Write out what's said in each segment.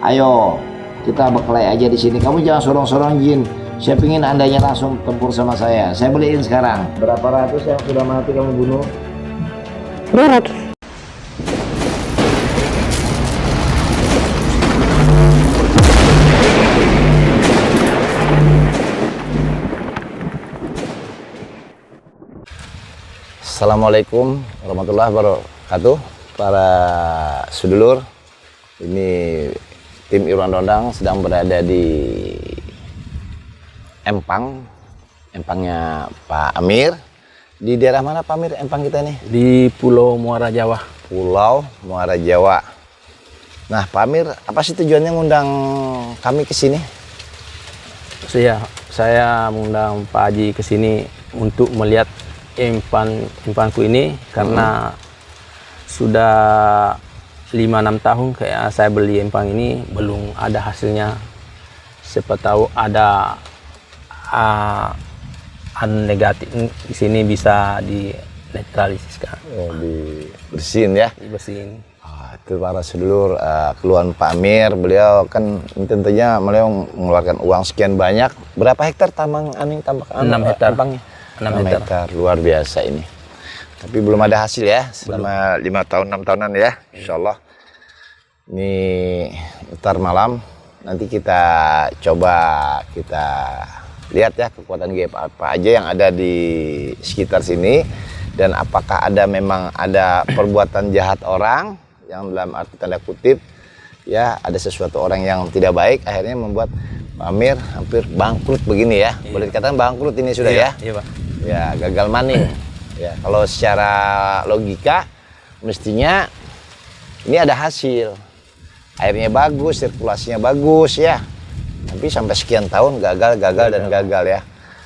Ayo, kita berkelahi aja di sini. Kamu jangan sorong-sorong jin. Saya pingin andanya langsung tempur sama saya. Saya beliin sekarang. Berapa ratus yang sudah mati kamu bunuh? 200. Assalamualaikum warahmatullahi wabarakatuh. Para sedulur, ini tim Irwan Dondang sedang berada di Empangnya Pak Amir. Di daerah mana Pak Amir empang kita ini? Di Pulau Muara Jawa. Pulau Muara Jawa. Nah Pak Amir, apa sih tujuannya ngundang kami ke sini? Saya mengundang Pak Haji ke sini untuk melihat empangku ini karena sudah 5-6 tahun kayak saya beli empang ini belum ada hasilnya. Siapa tahu ada negatif di sini bisa dinetraliskan. Oh, dibersihin ya? Dibersihin. Itu para sedulur, keluhan Pak Amir, beliau kan tentunya beliau mengeluarkan uang sekian banyak. Berapa hektar tambang aning tambak 6 hektar. empangnya? 6 hektar. Luar biasa ini. Tapi belum ada hasil ya selama 5 tahun 6 tahunan ya, insya Allah. Ini ntar malam nanti kita coba kita lihat ya kekuatan gaib apa aja yang ada di sekitar sini, dan apakah memang ada perbuatan jahat orang yang dalam arti tanda kutip ya, ada sesuatu orang yang tidak baik akhirnya membuat Pak Amir hampir bangkrut begini ya. Iya. Boleh dikatakan bangkrut ini sudah ya? Iya Pak. Ya, gagal money. Ya, kalau secara logika mestinya ini ada hasil. Airnya bagus, sirkulasinya bagus ya. Tapi sampai sekian tahun gagal ya.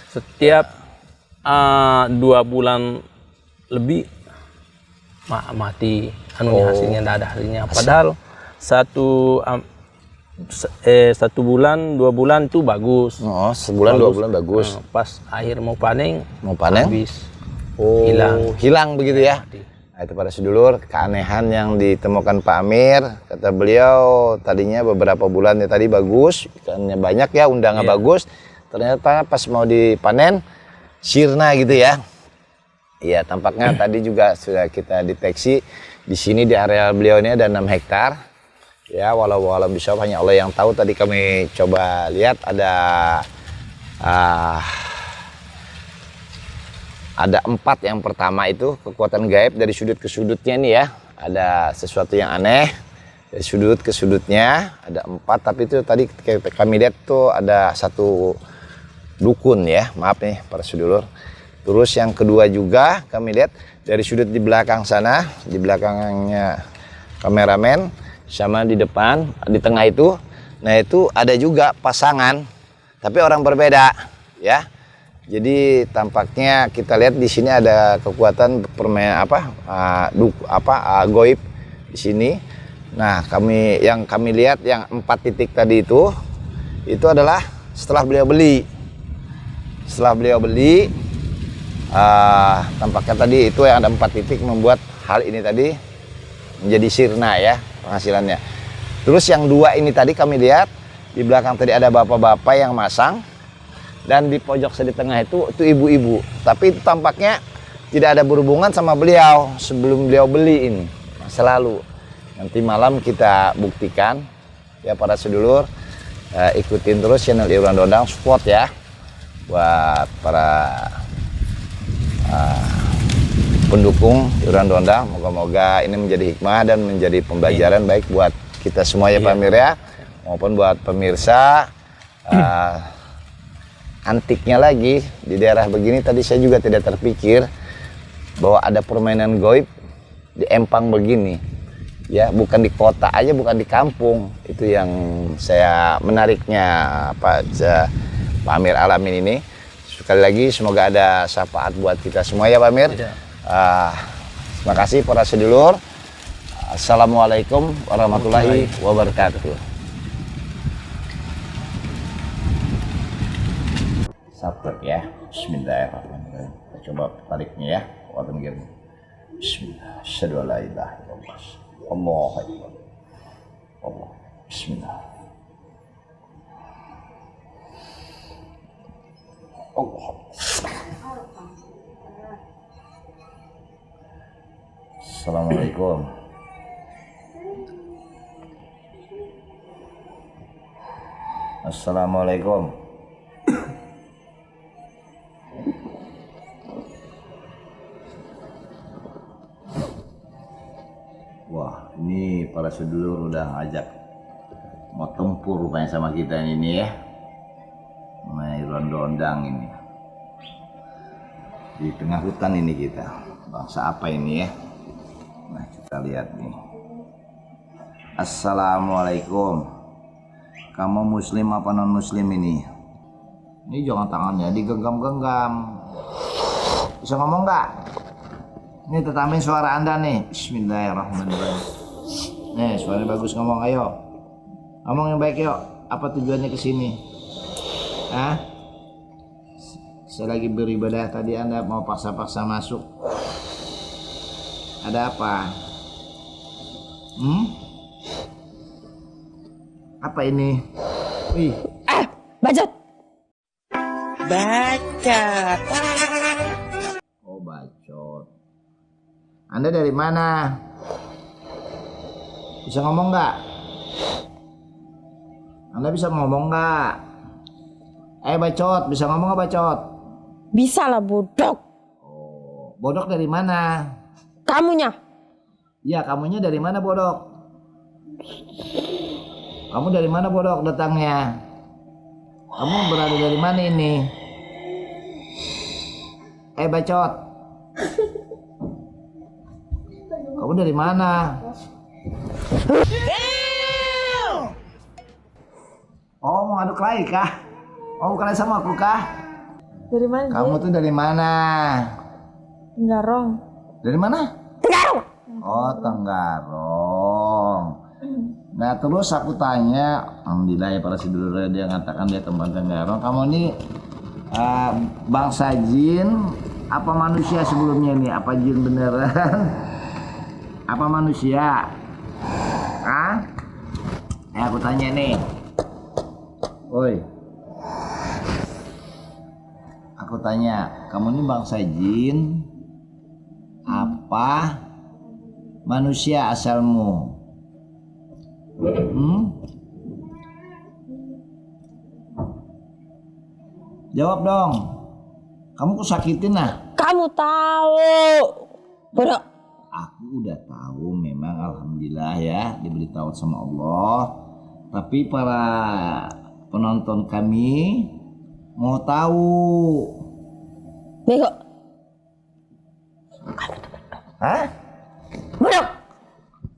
Setiap 2 bulan lebih mati hasilnya, tidak ada hasilnya. Padahal 1 bulan 2 bulan itu bagus. Oh, sebulan bagus. 2 bulan bagus. Pas akhir mau panen habis. Oh, hilang begitu ya. Nah, itu pada sedulur keanehan yang ditemukan Pak Amir. Kata beliau tadinya beberapa bulan ya tadi bagus, ikannya banyak ya, undangan bagus. Ternyata pas mau dipanen sirna gitu ya. Iya, tampaknya tadi juga sudah kita deteksi di sini di area beliau ini ada 6 hektar. Ya, walau bisa hanya Allah yang tahu. Tadi kami coba lihat ada 4 yang pertama itu kekuatan gaib dari sudut ke sudutnya nih ya. Ada sesuatu yang aneh dari sudut ke sudutnya ada 4, tapi itu tadi kami lihat tuh ada 1 dukun ya. Maaf nih para sedulur. Terus yang kedua juga kami lihat dari sudut di belakang sana, di belakangnya kameramen sama di depan, di tengah itu. Nah, itu ada juga pasangan tapi orang berbeda ya. Jadi tampaknya kita lihat di sini ada kekuatan goib di sini. Nah, yang kami lihat yang 4 titik tadi itu adalah setelah beliau beli. Tampaknya tadi itu yang ada 4 titik membuat hal ini tadi menjadi sirna ya penghasilannya. Terus yang 2 ini tadi kami lihat di belakang tadi ada bapak-bapak yang masang. Dan di pojok di tengah itu ibu-ibu. Tapi itu tampaknya tidak ada berhubungan sama beliau sebelum beliau beli ini. Masa lalu. Nanti malam kita buktikan. Ya para sedulur, ikutin terus channel Irwan Dondang, support ya. Buat para pendukung Irwan Dondang. Moga-moga ini menjadi hikmah dan menjadi pembelajaran baik buat kita semua ya Pak Amir ya. Maupun buat pemirsa. Antiknya lagi di daerah begini tadi saya juga tidak terpikir bahwa ada permainan gaib di empang begini ya, bukan di kota aja, bukan di kampung. Itu yang saya menariknya Pak Amir alamin ini. Sekali lagi semoga ada syafaat buat kita semua ya Pak Amir. Terima kasih para sedulur. Assalamualaikum warahmatullahi wabarakatuh. Subscribe ya. Bismillahirrahmanirrahim. Kita coba tariknya ya. Bismillah. Asyhadu an la ilaha illallah. Allahu akbar. Allah. Bismillah. Allah. Assalamualaikum. Assalamualaikum. Wah, ini para sedulur udah ngajak mau tempur rupanya sama kita ini ya. Main rondang ini. Di tengah hutan ini kita. Bangsa apa ini ya? Nah, kita lihat nih. Assalamualaikum. Kamu muslim apa non muslim ini? Ini jangan tangannya digenggam-genggam. Bisa ngomong nggak? Ini tetamin suara Anda nih. Bismillahirrahmanirrahim. Nih, suaranya bagus, ngomong, ayo. Ngomong yang baik yuk. Apa tujuannya ke sini? Hah? Saya lagi beribadah, tadi Anda mau paksa-paksa masuk. Ada apa? Apa ini? Wih. Bacot. Bacot. Oh, bacot. Anda dari mana? Bisa ngomong nggak? Anda bisa ngomong nggak? Bacot, bisa ngomong nggak bacot? Bisa lah bodoh. Oh, bodok dari mana? Kamunya. Iya, kamunya dari mana bodok? Kamu dari mana bodok datangnya? Kamu berada dari mana ini? Bacot. Kamu dari mana? Oh, mau adu kelahi kah? Mau kelahi sama aku kah? Dari mana? Kamu tuh dari mana? Tenggarong. Dari mana? Tenggarong. Oh, Tenggarong. Nah, terus aku tanya, alhamdulillah ya para sedulur, dia ngatakan dia teman Tenggarong. Kamu ini bangsa jin apa manusia sebelumnya nih? Apa jin beneran? Apa manusia? Hah? Aku tanya nih. Woi. Aku tanya, kamu ini bangsa jin apa manusia asalmu? Jawab dong. Kamu kusakitin nah. Kamu tahu. Bodoh. Aku udah tahu memang alhamdulillah ya diberitahu sama Allah. Tapi para penonton kami mau tahu. Bego. Hah? Bodoh.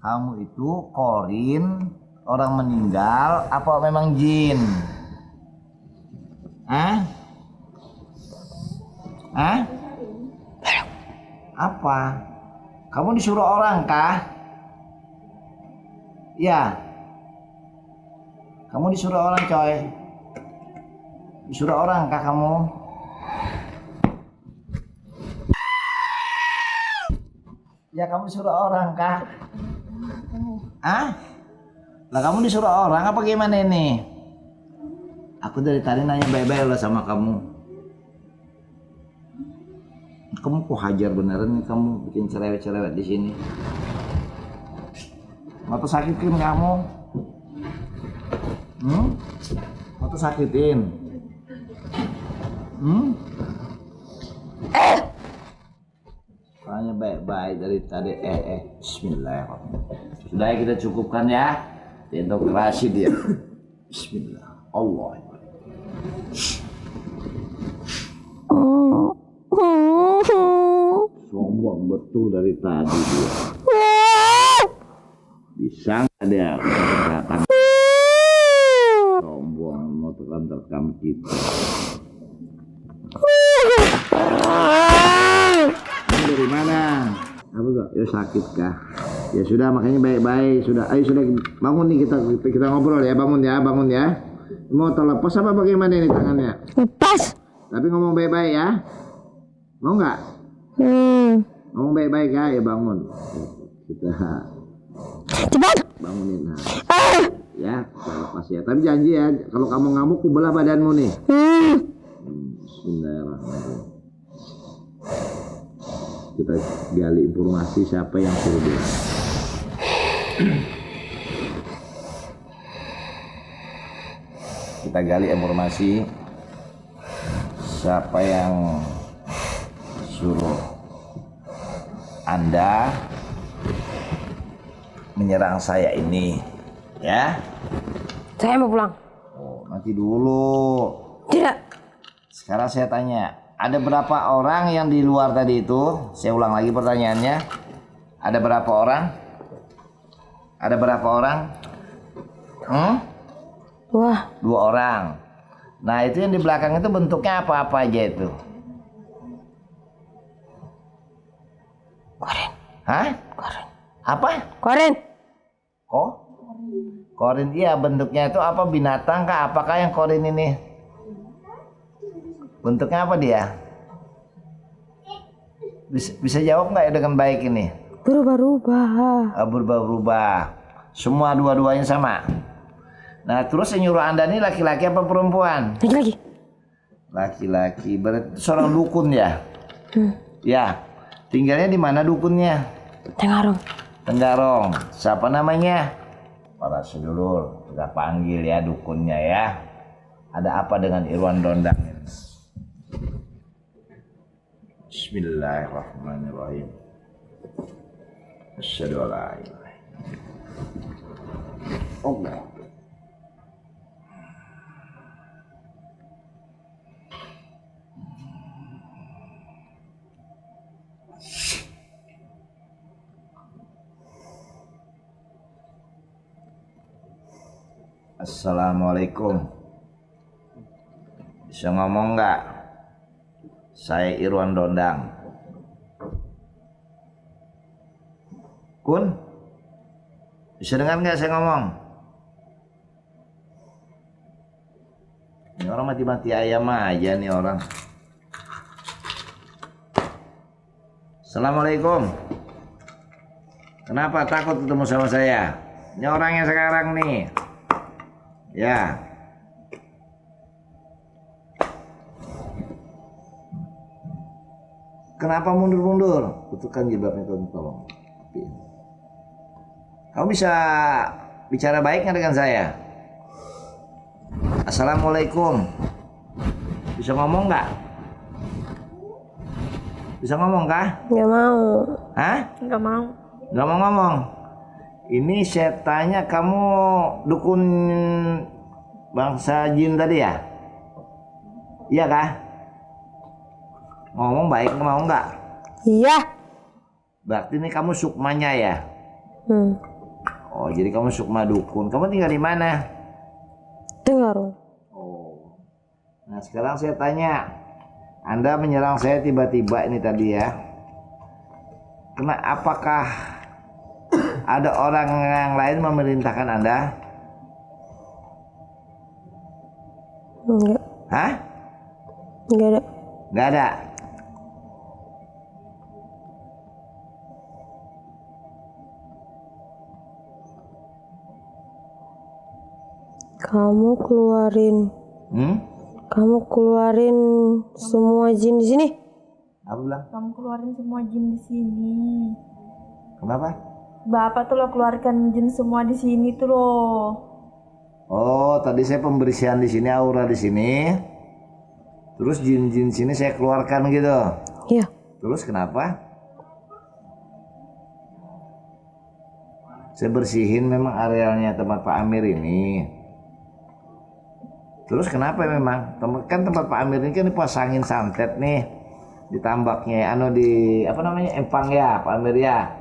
Kamu itu korin orang meninggal apa memang jin? Hah? Hah? Apa? Kamu disuruh orang kah? Ya. Kamu disuruh orang coy. Disuruh orang kah kamu? Ya kamu disuruh orang kah? Ah? Lah kamu disuruh orang apa gimana ini? Aku dari tadi nanya baik-baik lah sama kamu. Kamu kok hajar beneran nih, kamu bikin cerewet-cerewet di sini. Mau sakitin kamu? Mau sakitin? Tanya baik-baik dari tadi. Bismillahirrahmanirrahim. Sudah kita cukupkan ya. Demokrasi dia. Bismillah. Allah. Sombong betul dari tadi dia. Bisa nggak dia kelihatan? Sombong mau terkam kita. Ini dari mana? Apa enggak? Ya sakit kah? Ya sudah, makanya baik-baik. Sudah, ayo sudah bangun nih, kita ngobrol ya. Bangun ya. Mau terlepas apa bagaimana ini tangannya? Lepas. Tapi ngomong baik-baik ya. Mau nggak? Ngomong baik-baik ya, ya bangun. Kita Cepat. bangunin. Nah. Ya, kita lepas ya. Tapi janji ya, kalau kamu ngamuk, ku belah badanmu nih. Bismillahirrahmanirrahim. Kita gali informasi siapa yang suruh bilang. Kita gali informasi siapa yang suruh Anda menyerang saya ini, ya? Saya mau pulang. Oh, nanti dulu. Tidak. Sekarang saya tanya, ada berapa orang yang di luar tadi itu? Saya ulang lagi pertanyaannya. Ada berapa orang? Ada berapa orang? Wah, 2 orang. Nah, itu yang di belakang itu bentuknya apa-apa aja itu? koren. Hah? Koren. Apa? Koren. Oh? Korin, iya, bentuknya itu apa, binatang kah? Apakah yang korin ini? Bentuknya apa dia? Bisa jawab nggak ya dengan baik ini? Berubah-ubah. Berubah-ubah. Semua dua-duanya sama. Nah, terus yang nyuruh Anda ini laki-laki apa perempuan? Lagi-lagi. Laki-laki. Berarti itu seorang dukun ya? Ya. Tinggalnya di mana dukunnya? Tenggarong. Tenggarong. Siapa namanya? Para sedulur, kita panggil ya dukunnya ya. Ada apa dengan Irwan Dondang ini? Bismillahirrahmanirrahim. Asyhadu an la ilaha illallah. Assalamualaikum. Bisa ngomong nggak? Saya Irwan Dondang. Kun? Bisa dengar nggak saya ngomong? Ini orang mati-mati ayam aja nih orang. Assalamualaikum. Kenapa takut ketemu sama saya? Ini orangnya sekarang nih. Ya. Kenapa mundur-mundur? Betulkan jilbabnya, tolong. Kamu bisa bicara baik nggak dengan saya? Assalamualaikum. Bisa ngomong nggak? Bisa ngomong kah? Nggak mau. Hah? Nggak mau. Nggak mau ngomong. Ini saya tanya, kamu dukun bangsa jin tadi ya? Iya kah? Ngomong baik, mau nggak? Iya. Berarti ini kamu sukmanya ya? Oh, jadi kamu sukma dukun. Kamu tinggal di mana? Tenggarong. Oh. Nah, sekarang saya tanya. Anda menyerang saya tiba-tiba ini tadi ya. Apakah ada orang yang lain memerintahkan Anda? Enggak. Hah? Enggak ada. Nggak ada. Kamu keluarin semua jin di sini. Apa bilang? Kamu keluarin semua jin di sini. Kenapa? Bapak tuh lo keluarkan jin semua di sini tuh loh. Oh, tadi saya pembersihan di sini, aura di sini. Terus jin-jin sini saya keluarkan gitu. Iya. Terus kenapa? Saya bersihin memang arealnya tempat Pak Amir ini. Terus kenapa memang? Kan tempat Pak Amir ini kan dipasangin santet nih. Ditambaknya di apa namanya? Empang ya, Pak Amir ya.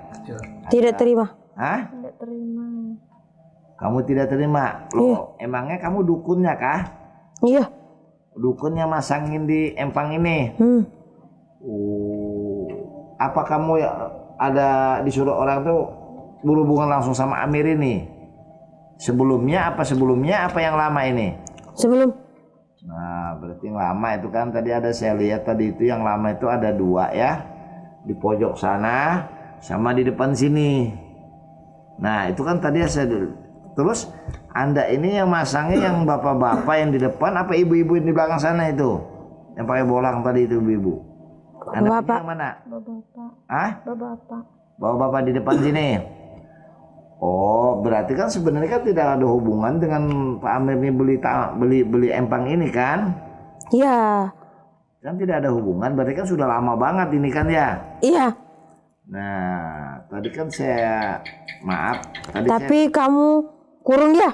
Tidak terima. Hah? Tidak terima. Kamu tidak terima? Loh, emangnya kamu dukunnya kah? Iya. Dukunnya masangin di empang ini. Apa kamu ya ada disuruh orang tuh berhubungan langsung sama Amir ini? Sebelumnya apa yang lama ini? Sebelum. Nah, berarti yang lama itu kan tadi ada, saya lihat tadi itu yang lama itu ada 2 ya. Di pojok sana sama di depan sini. Nah, itu kan tadi saya Terus Anda ini yang masangnya yang bapak-bapak yang di depan apa ibu-ibu yang di belakang sana itu? Yang pakai bolang tadi itu ibu-ibu. Anda Bapak. yang mana? Bapak. Ah? Bapak. Bawa bapak di depan sini. Oh, berarti kan sebenarnya kan tidak ada hubungan dengan Pak Amir ini beli empang ini kan? Iya. Kan tidak ada hubungan, berarti kan sudah lama banget ini kan ya? Iya. Nah, tadi kan saya maaf, tadi Tapi kamu kurung dia.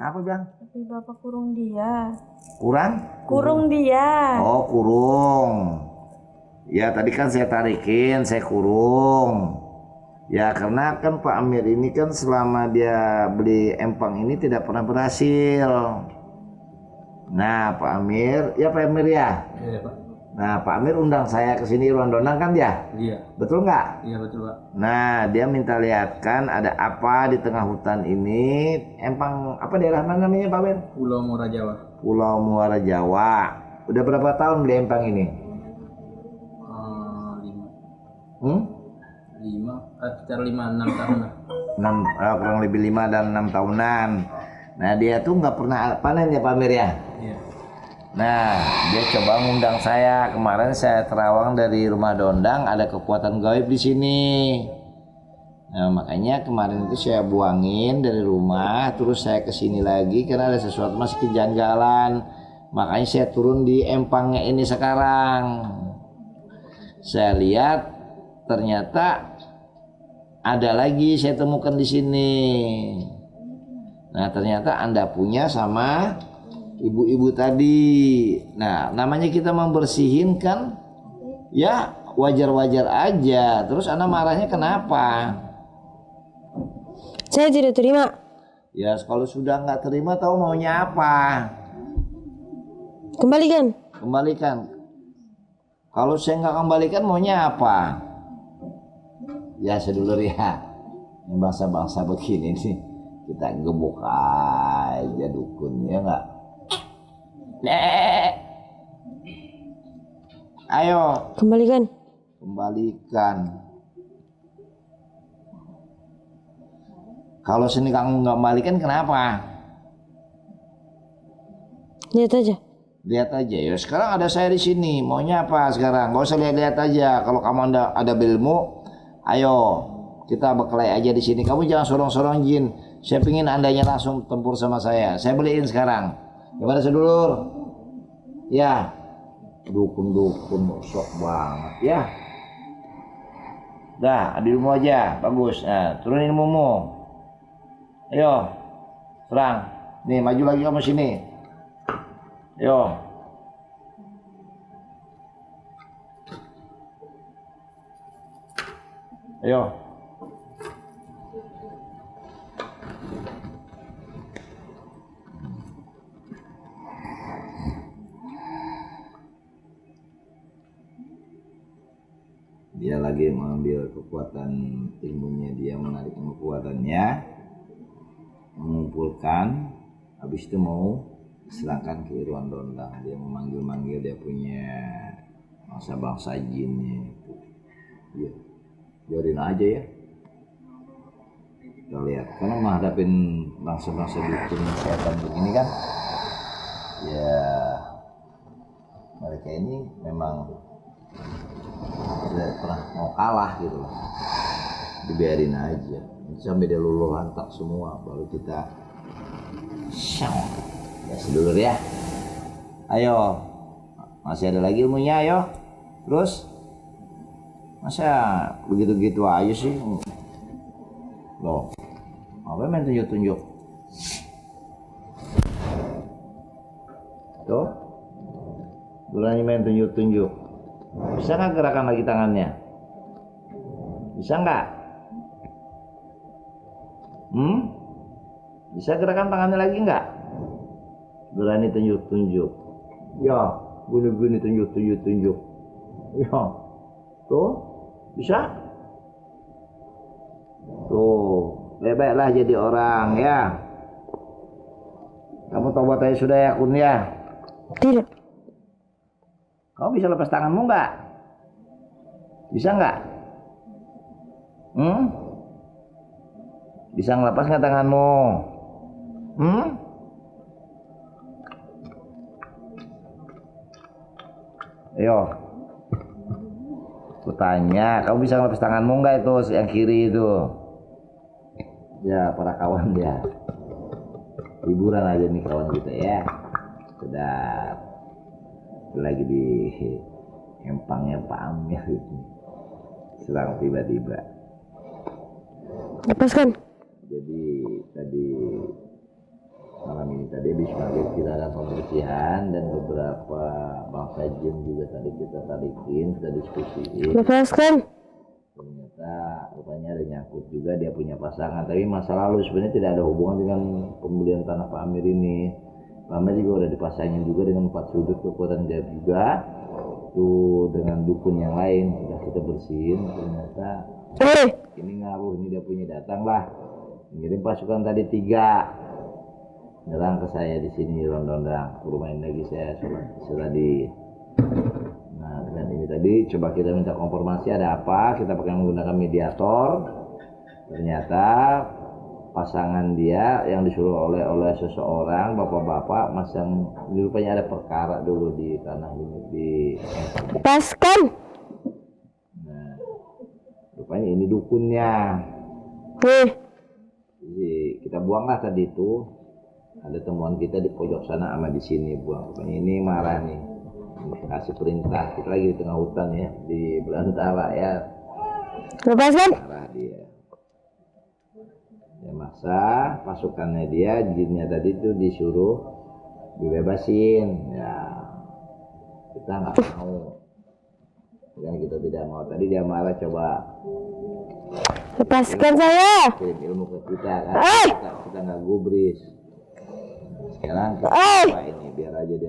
apa bilang? Tapi Bapak kurung dia. Kurang? Kurung dia. Oh, kurung. Ya, tadi kan saya tarikin, saya kurung. Ya, karena kan Pak Amir ini kan selama dia beli empang ini tidak pernah berhasil. Nah, Pak Amir, ya Pak Amir ya? Iya, Pak. Nah, Pak Amir undang saya ke sini rondonang kan dia? Iya. Betul nggak? Iya, betul, Pak. Nah, dia minta lihatkan ada apa di tengah hutan ini. Empang apa daerah mana namanya Pak Amir? Pulau Muara Jawa. Pulau Muara Jawa. Udah berapa tahun beli empang ini? 5, sekitar 5-6 tahun lah. 6, kurang lebih 5 dan 6 tahunan. Nah, dia tuh nggak pernah panen ya Pak Amir ya? Iya. Nah, dia coba ngundang saya. Kemarin saya terawang dari rumah Dondang, ada kekuatan gaib di sini. Nah, makanya kemarin itu saya buangin dari rumah, terus saya ke sini lagi karena ada sesuatu masih kejanggalan. Makanya saya turun di empangnya ini sekarang. Saya lihat ternyata ada lagi saya temukan di sini. Nah, ternyata Anda punya sama ibu-ibu tadi. Nah, namanya kita membersihin kan, ya wajar-wajar aja. Terus Anda marahnya kenapa? Saya tidak terima. Ya, kalau sudah nggak terima tahu maunya apa? Kembalikan. Kembalikan. Kalau saya nggak kembalikan maunya apa? Ya sedulur ya, yang bangsa-bangsa begini nih kita gebuk aja dukun ya nggak? Ayo Kembalikan. kembalikan. Kalau sini kamu nggak kembalikan kenapa? Lihat aja. Lihat aja ya. Sekarang ada saya di sini. Maunya apa sekarang? Gak usah lihat-lihat aja. Kalau kamu ada ilmu, ayo kita berkelahi aja di sini. Kamu jangan sorong-sorong jin. Saya pingin andanya langsung tempur sama saya. Saya beliin sekarang. Gimana sedulur? Ya. Dukun-dukun sok banget ya. Dah, adi ilmu aja. Bagus. Nah, turunin ilmumu. Ayo. Serang. Nih, maju lagi kamu sini. Ayo. Ayo. Dia lagi mengambil kekuatan ilmunya, dia menarik kekuatannya, mengumpulkan, habis itu mau silangkan ke ruang Dondang. Dia memanggil-manggil dia punya bangsa-bangsa jinnya. Ya, biarin aja ya. Kita lihat, karena menghadapin bangsa-bangsa dukun setan begini kan, ya mereka ini memang tidak pernah mau kalah gitu loh. Dibiarin aja sampai dia luluh lantak semua, baru kita ya sedulur ya. Ayo, masih ada lagi ilmunya, ayo terus. Masa begitu-gitu aja sih loh, apa main tunjuk-tunjuk tuh, berani main tunjuk-tunjuk. Bisa nggak gerakan lagi tangannya? Bisa nggak? Bisa gerakan tangannya lagi nggak? Berani tunjuk-tunjuk. Ya, gini-gini tunjuk-tunjuk. Ya, tuh bisa? Tuh, bebeklah jadi orang ya. Kamu tobat aja sudah ya Kun ya? Tidak. Kamu bisa lepas tanganmu nggak? Bisa nggak? Bisa ngelepas nggak tanganmu? Ayo. Kutanya, kamu bisa ngelapis tanganmu nggak itu yang kiri itu? Ya, para kawan dia. Hiburan aja nih kawan kita ya. Sudah lagi di empangnya Pak Amir itu. Serang tiba-tiba. Lepaskan. Jadi tadi malam ini tadi habis maghrib kita ada pembersihan dan beberapa bangsa jin juga tadi kita tarikin, kita diskusiin. Lepaskan. Ternyata rupanya ada nyangkut juga dia punya pasangan, tapi masa lalu sebenarnya tidak ada hubungan dengan pembelian tanah Pak Amir ini. Pak Amir juga udah dipasangin juga dengan 4 sudut kekuatan gaib juga tuh dengan dukun yang lain sudah kita bersihin. Ternyata ini ngaruh, ini dia punya datang lah ngirim pasukan tadi 3 nyerang ke saya di sini rondondang rumah ini lagi saya sudah di. Nah dengan ini tadi coba kita minta konfirmasi ada apa, kita pakai menggunakan mediator. Ternyata pasangan dia yang disuruh oleh seseorang bapak-bapak masang rupanya ada perkara dulu di tanah ini di. Lepaskan. Nah rupanya ini dukunnya. Jadi kita buanglah tadi itu. Ada temuan kita di pojok sana sama di sini buang. Rupanya ini marah nih. Kasih perintah. Kita lagi di tengah hutan ya di belantara ya. Lepaskan. Marah dia. Ya masa pasukannya dia jinnya tadi itu disuruh dibebasin. Ya kita nggak mau. Yang kita tidak mau. Tadi dia marah coba. Lepaskan saya. Kirim ilmu ke kita kan. Kita nggak gubris. Sekarang kita coba ini biar aja dia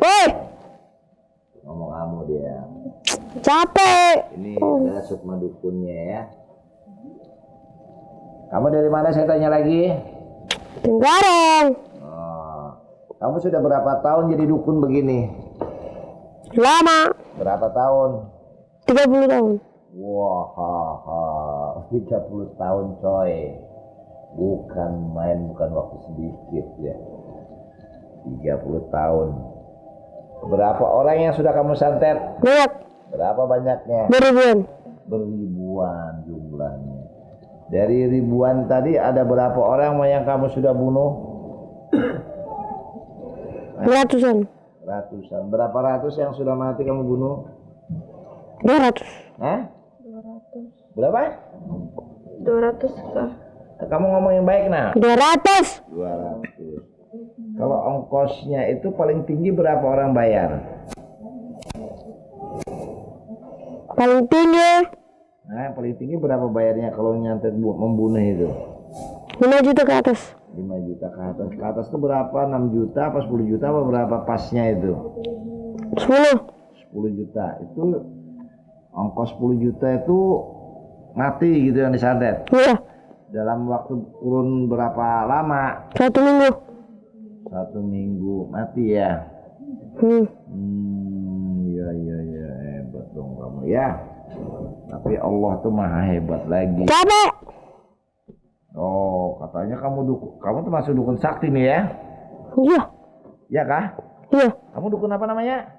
ngomong kamu dia. Capek. Ini adalah sukma dukunnya ya. Kamu dari mana saya tanya lagi? Tenggarong. Oh, kamu sudah berapa tahun jadi dukun begini? Lama. Berapa tahun? 30 tahun. Wah, 30 tahun coy. Bukan main, bukan waktu sedikit ya. 30 tahun. Berapa orang yang sudah kamu santet? Banyak. Berapa banyaknya? Beribuan. Beribuan jumlahnya. Dari ribuan tadi ada berapa orang yang kamu sudah bunuh? Ratusan. Ratusan. Berapa ratus yang sudah mati kamu bunuh? 200. Hah? 200. Berapa? 200 lah. Kamu ngomong yang baik nah. 200. 200. Kalau ongkosnya itu paling tinggi berapa orang bayar? Paling tinggi Nah, yang paling tinggi berapa bayarnya kalau nyantet membunuh itu? 5 juta ke atas. 5 juta ke atas. Ke atas itu berapa? 6 juta apa 10 juta apa berapa pasnya itu? 10. 10 juta. Itu ongkos 10 juta itu mati gitu yang disantet. Iya. Dalam waktu kurun berapa lama? 1 minggu. 1 minggu mati ya. Iya hebat dong kamu ya. Tapi Allah tuh maha hebat lagi. Capek. Oh katanya kamu termasuk dukun sakti nih ya? Iya. Iya kah? Iya. Kamu dukun apa namanya?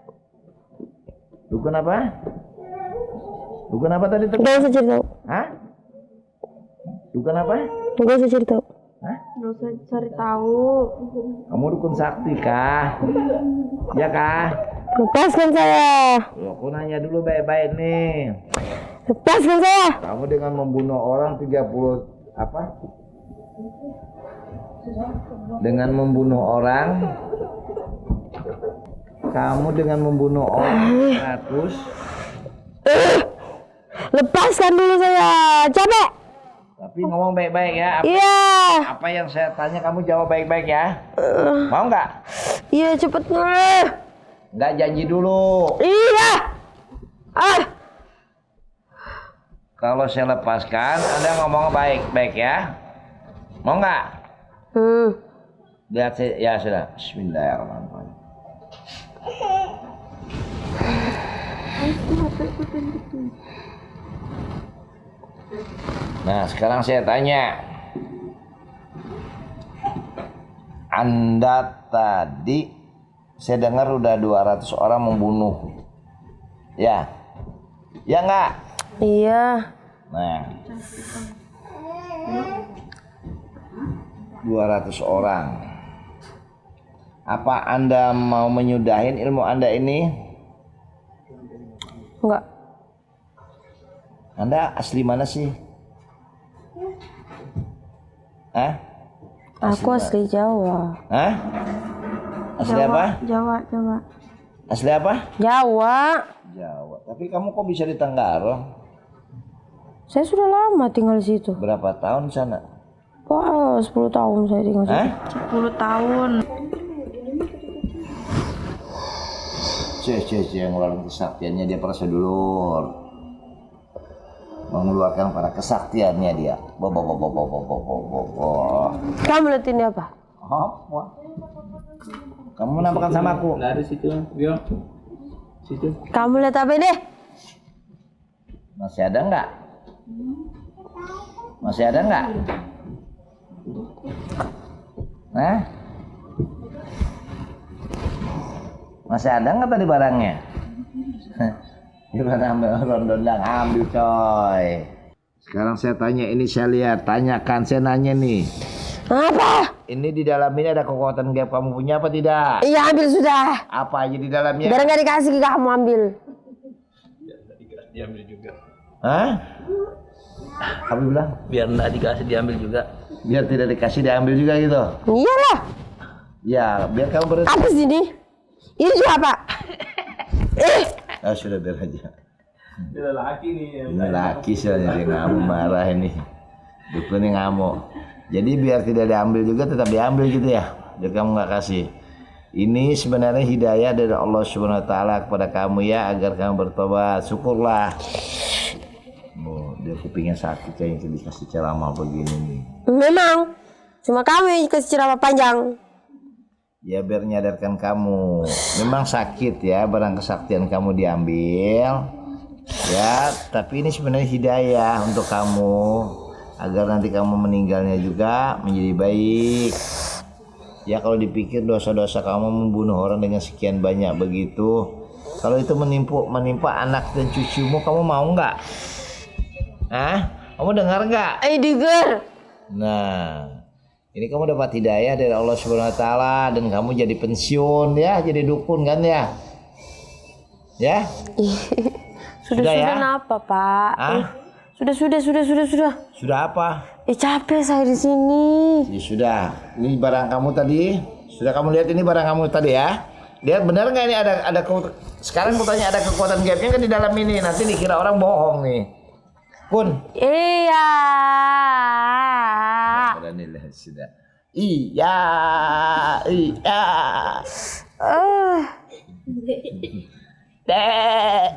Dukun apa? Dukun apa tadi? Gak usah cerita. Hah? Dukun apa? Gak usah cerita. Nggak usah cari tahu. Kamu dukun sakti kah? Ya kah? Lepaskan saya. Loh, aku nanya dulu baik-baik nih. Lepaskan saya. Kamu dengan membunuh orang 30 apa? Dengan membunuh orang. Kamu dengan membunuh orang 100. Lepaskan dulu saya. Capek. Tapi ngomong baik-baik ya. Iya. Apa yang saya tanya kamu jawab baik-baik ya. Mau nggak? Iya cepet. Nggak, janji dulu. Iya. Kalau saya lepaskan, Anda ngomong baik-baik ya. Mau nggak? Lihat saya, ya sudah. Bismillahirrahmanirrahim. Nah, sekarang saya tanya. Anda tadi saya dengar udah 200 orang membunuh. Ya. Ya enggak? Iya. Nah. 200 orang. Apa Anda mau menyudahin ilmu Anda ini? Enggak. Anda asli mana sih? Hah? Aku asli Jawa. Hah? Asli apa? Jawa. Asli apa? Jawa. Jawa. Tapi kamu kok bisa di Tenggarong? Saya sudah lama tinggal di situ. Berapa tahun di sana? Wah, 10 tahun saya tinggal di situ. Hah? 10 tahun. Cih, yang ngeluarin kesaktiannya dia para sedulur. Mengeluarkan para kesaktiannya dia. Kamu lihat ini apa? Apa? Kamu menampakkan sama aku. Dari situ, Bio. Situ. Kamu lihat apa ini? Masih ada nggak? Masih ada nggak? Nah? Masih ada nggak tadi barangnya? Gimana ambil rondondang, ambil coy. Sekarang saya tanya, ini saya lihat, tanyakan, saya nanya nih. Apa? Ini di dalam ini ada kekuatan gaib kamu punya apa tidak? Iya, ambil sudah. Apa aja di dalamnya? Biar nggak dikasih ke kamu, ambil. Diambil juga. Hah? Apa bilang? Biar nggak dikasih diambil juga. Biar tidak dikasih diambil juga gitu? Iyalah. Ya, biar kamu berhenti. Apa sih ini? Ini juga apa? Sudah biar aja. Ini laki nih. Ini laki soalnya dia ngamuk marah ini. Dukun ini ngamuk. Jadi biar tidak diambil juga tetap diambil gitu ya. Biar kamu nggak kasih. Ini sebenarnya hidayah dari Allah Subhanahu Wa Taala kepada kamu ya, agar kamu bertobat. Syukurlah. Oh, dia kupingnya sakit kayaknya dikasih ceramah begini nih. Memang. Cuma kamu yang kasih ceramah panjang. Ya biar menyadarkan kamu. Memang sakit ya, barang kesaktian kamu diambil. Ya, tapi ini sebenarnya hidayah untuk kamu, agar nanti kamu meninggalnya juga menjadi baik. Ya kalau dipikir dosa-dosa kamu membunuh orang dengan sekian banyak begitu, kalau itu menimpa anak dan cucumu, kamu mau nggak? Hah? Kamu dengar nggak? Dengar. Nah, ini kamu dapat hidayah dari Allah Subhanahu Wa Taala dan kamu jadi pensiun ya, jadi dukun kan ya? Ya? Sudah ya? Kenapa, Pak? Hah? Sudah. Sudah apa? Capek saya di sini. Ya sudah. Ini barang kamu tadi. Sudah kamu lihat ini barang kamu tadi ya? Lihat benar nggak ini ada sekarang aku tanya, ada kekuatan gaibnya kan di dalam ini. Nanti dikira orang bohong nih. Kun. Iya. Berani lihat sudah. Iya. Dek.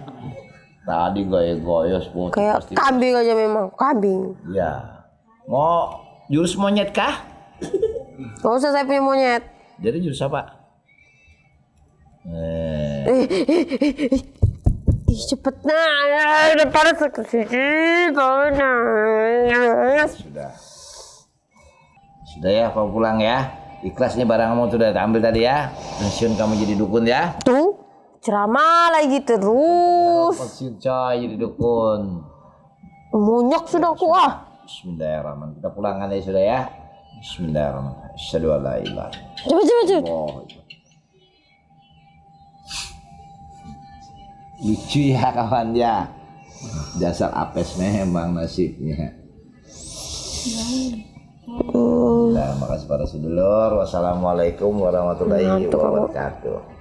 Tadi goyos Kayak kambing aja memang, kambing. Ya. Mau jurus monyet kah? Gak usah, saya punya monyet. Jadi jurus apa? Cepet nah, udah pada sekecil. Sudah ya, kau pulang ya. Ikhlasnya barang kamu tuh udah ambil tadi ya. Pensiun kamu jadi dukun ya. Tuh, ceramah lagi terus. Pensiun coy jadi dukun. Monyok sudah aku ah. Bismillahirrahmanirrahim. Kita pulangan ya sudah ya. Bismillahirrahmanirrahim. Asyhadu an la ilaha Cepet. illallah. Lucu ya kawan ya. Dasar apes memang nasibnya. Nah, makasih para sedulur. Wassalamualaikum warahmatullahi wabarakatuh.